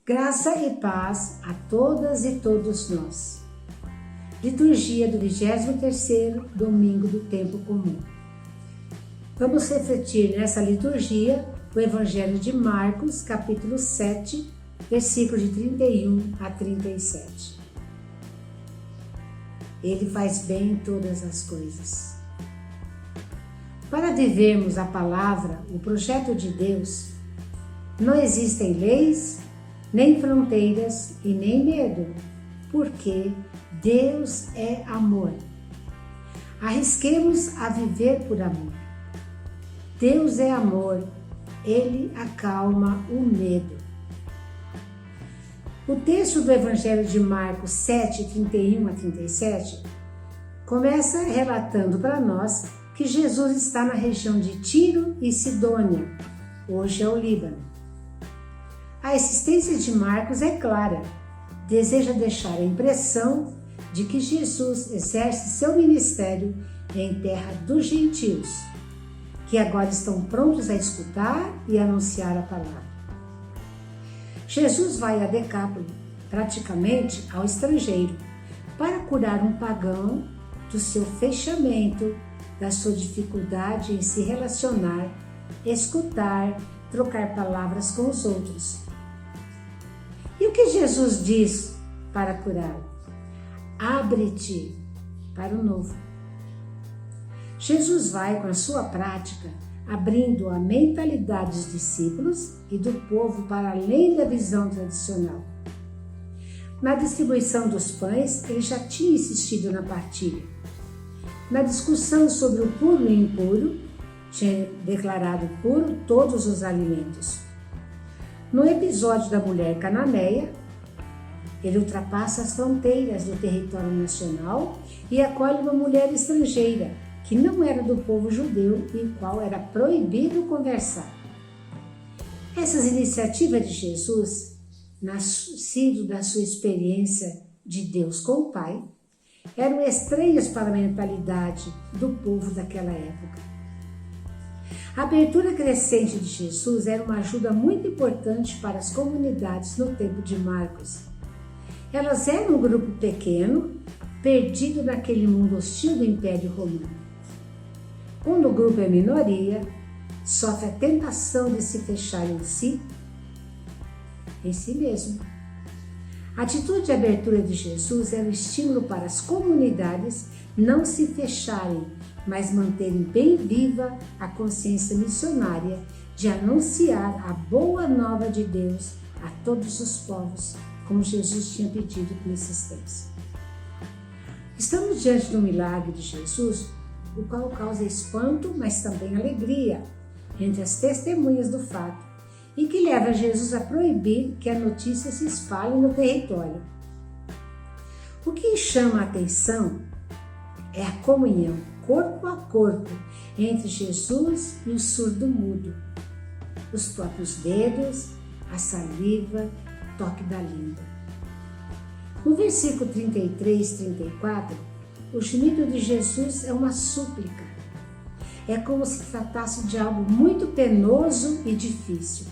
Graça e paz a todas e todos nós. Liturgia do 23º domingo do tempo comum. Vamos refletir nessa liturgia o Evangelho de Marcos, capítulo 7, versículos de 31 a 37. Ele faz bem todas as coisas. Para vivermos a palavra, o projeto de Deus, não existem leis, nem fronteiras e nem medo, porque Deus é amor. Arrisquemos a viver por amor. Deus é amor, Ele acalma o medo. O texto do Evangelho de Marcos 7, 31 a 37, começa relatando para nós que Jesus está na região de Tiro e Sidônia, hoje é o Líbano. A existência de Marcos é clara, deseja deixar a impressão de que Jesus exerce seu ministério em terra dos gentios, que agora estão prontos a escutar e anunciar a palavra. Jesus vai a Decápolo, praticamente ao estrangeiro, para curar um pagão do seu fechamento, da sua dificuldade em se relacionar, escutar, trocar palavras com os outros. E o que Jesus diz para curar? Abre-te para o novo. Jesus vai com a sua prática abrindo a mentalidade dos discípulos e do povo para além da visão tradicional. Na distribuição dos pães, ele já tinha insistido na partilha. Na discussão sobre o puro e impuro, tinha declarado puro todos os alimentos. No episódio da mulher cananeia, ele ultrapassa as fronteiras do território nacional e acolhe uma mulher estrangeira, que não era do povo judeu e qual era proibido conversar. Essas iniciativas de Jesus, nascido da sua experiência de Deus com o Pai, eram estranhas para a mentalidade do povo daquela época. A abertura crescente de Jesus era uma ajuda muito importante para as comunidades no tempo de Marcos. Elas eram um grupo pequeno, perdido naquele mundo hostil do Império Romano. Quando o grupo é minoria, sofre a tentação de se fechar em si mesmo. A atitude de abertura de Jesus era um estímulo para as comunidades não se fecharem, mas manterem bem viva a consciência missionária de anunciar a boa nova de Deus a todos os povos, como Jesus tinha pedido com insistência. Estamos diante do milagre de Jesus, o qual causa espanto, mas também alegria entre as testemunhas do fato e que leva Jesus a proibir que a notícia se espalhe no território. O que chama a atenção é a comunhão corpo a corpo entre Jesus e o surdo-mudo, os próprios dedos, a saliva, o toque da língua. No versículo 33 e 34, o gemido de Jesus é uma súplica. É como se tratasse de algo muito penoso e difícil.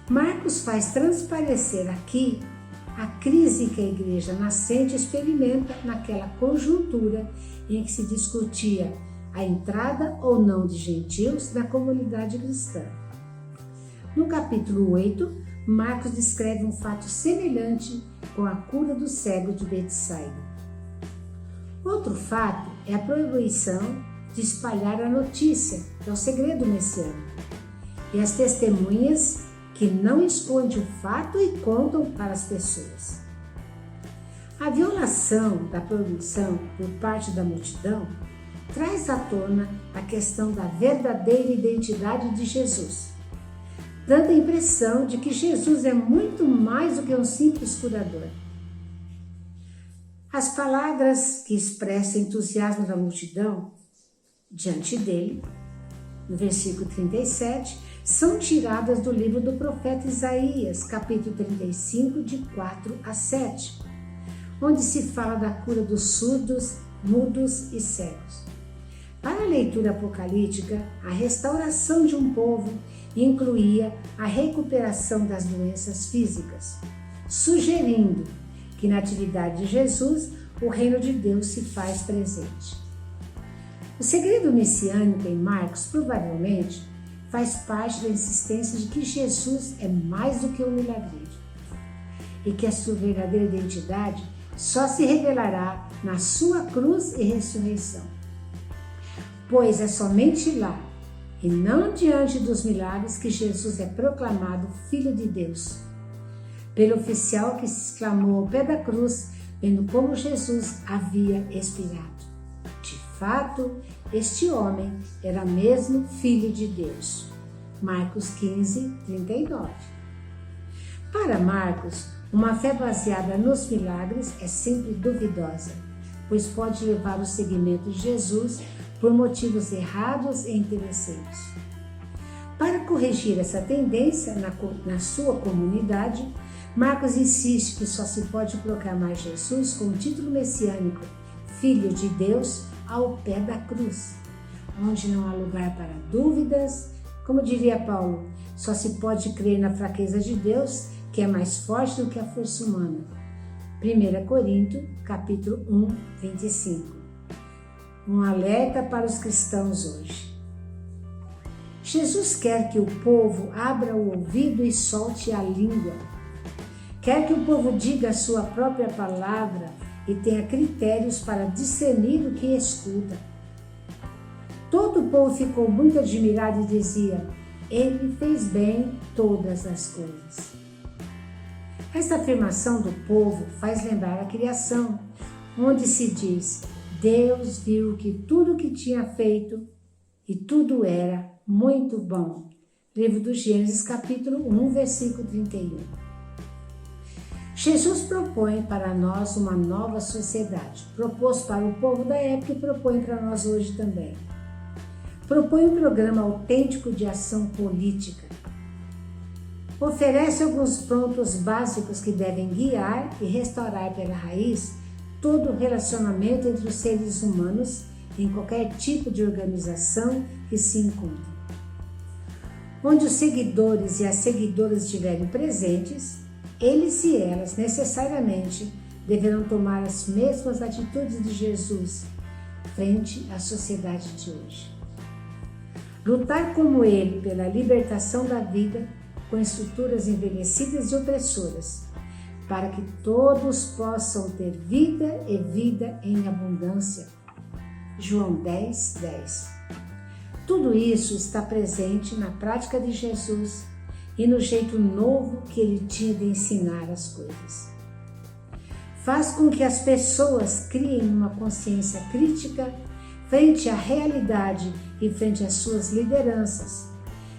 Marcos faz transparecer aqui a crise que a igreja nascente experimenta naquela conjuntura em que se discutia a entrada ou não de gentios na comunidade cristã. No capítulo 8, Marcos descreve um fato semelhante com a cura do cego de Betsaida. Outro fato é a proibição de espalhar a notícia, que é o segredo messiânico, e as testemunhas que não escondem o fato e contam para as pessoas. A violação da proibição por parte da multidão traz à tona a questão da verdadeira identidade de Jesus, dando a impressão de que Jesus é muito mais do que um simples curador. As palavras que expressam entusiasmo da multidão diante dele, no versículo 37, são tiradas do livro do profeta Isaías, capítulo 35, de 4 a 7, onde se fala da cura dos surdos, mudos e cegos. Para a leitura apocalíptica, a restauração de um povo incluía a recuperação das doenças físicas, sugerindo que na atividade de Jesus o reino de Deus se faz presente. O segredo messiânico em Marcos provavelmente faz parte da insistência de que Jesus é mais do que um milagreiro e que a sua verdadeira identidade só se revelará na sua cruz e ressurreição. Pois é somente lá, e não diante dos milagres, que Jesus é proclamado Filho de Deus, pelo oficial que se exclamou ao pé da cruz, vendo como Jesus havia expirado. De fato, este homem era mesmo Filho de Deus. Marcos 15, 39. Para Marcos, uma fé baseada nos milagres é sempre duvidosa, pois pode levar ao seguimento de Jesus por motivos errados e interessantes. Para corrigir essa tendência na sua comunidade, Marcos insiste que só se pode proclamar Jesus com o título messiânico Filho de Deus ao pé da cruz, onde não há lugar para dúvidas. Como diria Paulo, só se pode crer na fraqueza de Deus, que é mais forte do que a força humana. 1 Coríntios, capítulo 1, 25. Um alerta para os cristãos hoje. Jesus quer que o povo abra o ouvido e solte a língua. Quer que o povo diga a sua própria palavra e tenha critérios para discernir o que escuta. Todo o povo ficou muito admirado e dizia: Ele fez bem todas as coisas. Esta afirmação do povo faz lembrar a criação, onde se diz: Deus viu que tudo o que tinha feito e tudo era muito bom. Livro do Gênesis, capítulo 1, versículo 31. Jesus propõe para nós uma nova sociedade, propôs para o povo da época e propõe para nós hoje também. Propõe um programa autêntico de ação política. Oferece alguns pontos básicos que devem guiar e restaurar pela raiz todo o relacionamento entre os seres humanos em qualquer tipo de organização que se encontre. Onde os seguidores e as seguidoras estiverem presentes, eles e elas necessariamente deverão tomar as mesmas atitudes de Jesus frente à sociedade de hoje. Lutar como ele pela libertação da vida com estruturas envelhecidas e opressoras, para que todos possam ter vida e vida em abundância. João 10, 10. Tudo isso está presente na prática de Jesus e no jeito novo que ele tinha de ensinar as coisas. Faz com que as pessoas criem uma consciência crítica frente à realidade e frente às suas lideranças.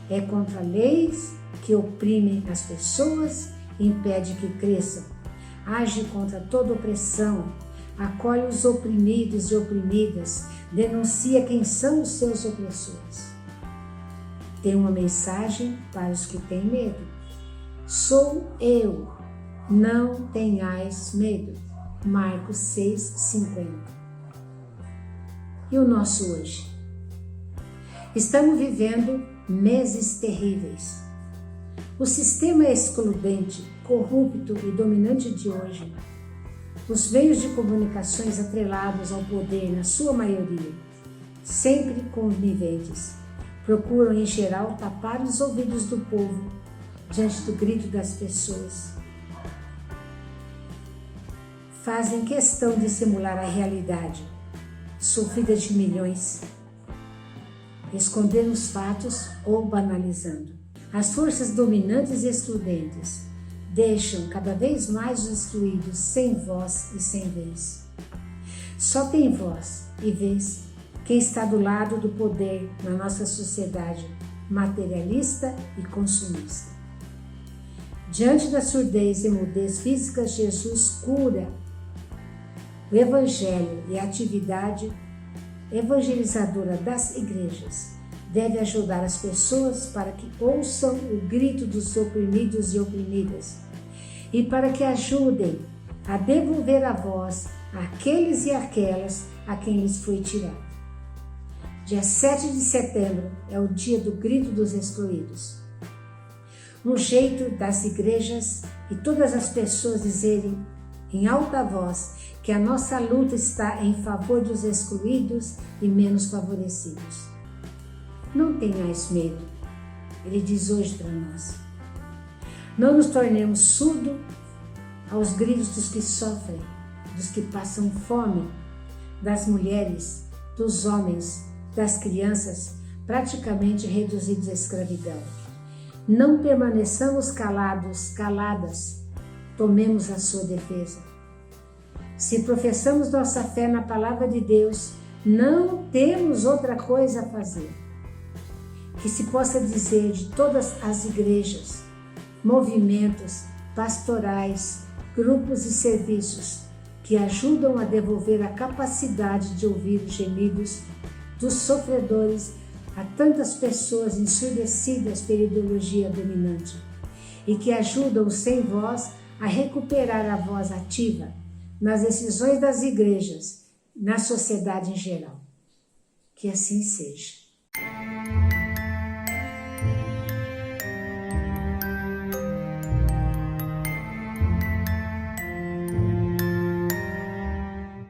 É contra leis que oprimem as pessoas e impede que cresçam. Age contra toda opressão, acolhe os oprimidos e oprimidas, denuncia quem são os seus opressores. Tem uma mensagem para os que têm medo. Sou eu, não tenhais medo. Marcos 6, 50. E o nosso hoje? Estamos vivendo meses terríveis. O sistema excludente, corrupto e dominante de hoje, os meios de comunicações atrelados ao poder, na sua maioria, sempre coniventes, procuram em geral tapar os ouvidos do povo diante do grito das pessoas. Fazem questão de simular a realidade, sofrida de milhões, escondendo os fatos ou banalizando. As forças dominantes e excludentes deixam cada vez mais os excluídos sem voz e sem vez. Só tem voz e vez quem está do lado do poder na nossa sociedade materialista e consumista. Diante da surdez e mudez físicas, Jesus cura. O Evangelho e a atividade evangelizadora das igrejas deve ajudar as pessoas para que ouçam o grito dos oprimidos e oprimidas e para que ajudem a devolver a voz àqueles e àquelas a quem lhes foi tirado. Dia 7 de setembro é o dia do grito dos excluídos. um jeito das igrejas e todas as pessoas dizerem em alta voz que a nossa luta está em favor dos excluídos e menos favorecidos. Não tenhais medo, ele diz hoje para nós. Não nos tornemos surdos aos gritos dos que sofrem, dos que passam fome, das mulheres, dos homens, das crianças, praticamente reduzidos à escravidão. Não permaneçamos caladas, tomemos a sua defesa. Se professamos nossa fé na palavra de Deus, não temos outra coisa a fazer. Que se possa dizer de todas as igrejas, movimentos pastorais, grupos e serviços que ajudam a devolver a capacidade de ouvir os gemidos dos sofredores a tantas pessoas ensurdecidas pela ideologia dominante e que ajudam os sem voz a recuperar a voz ativa nas decisões das igrejas, na sociedade em geral. Que assim seja.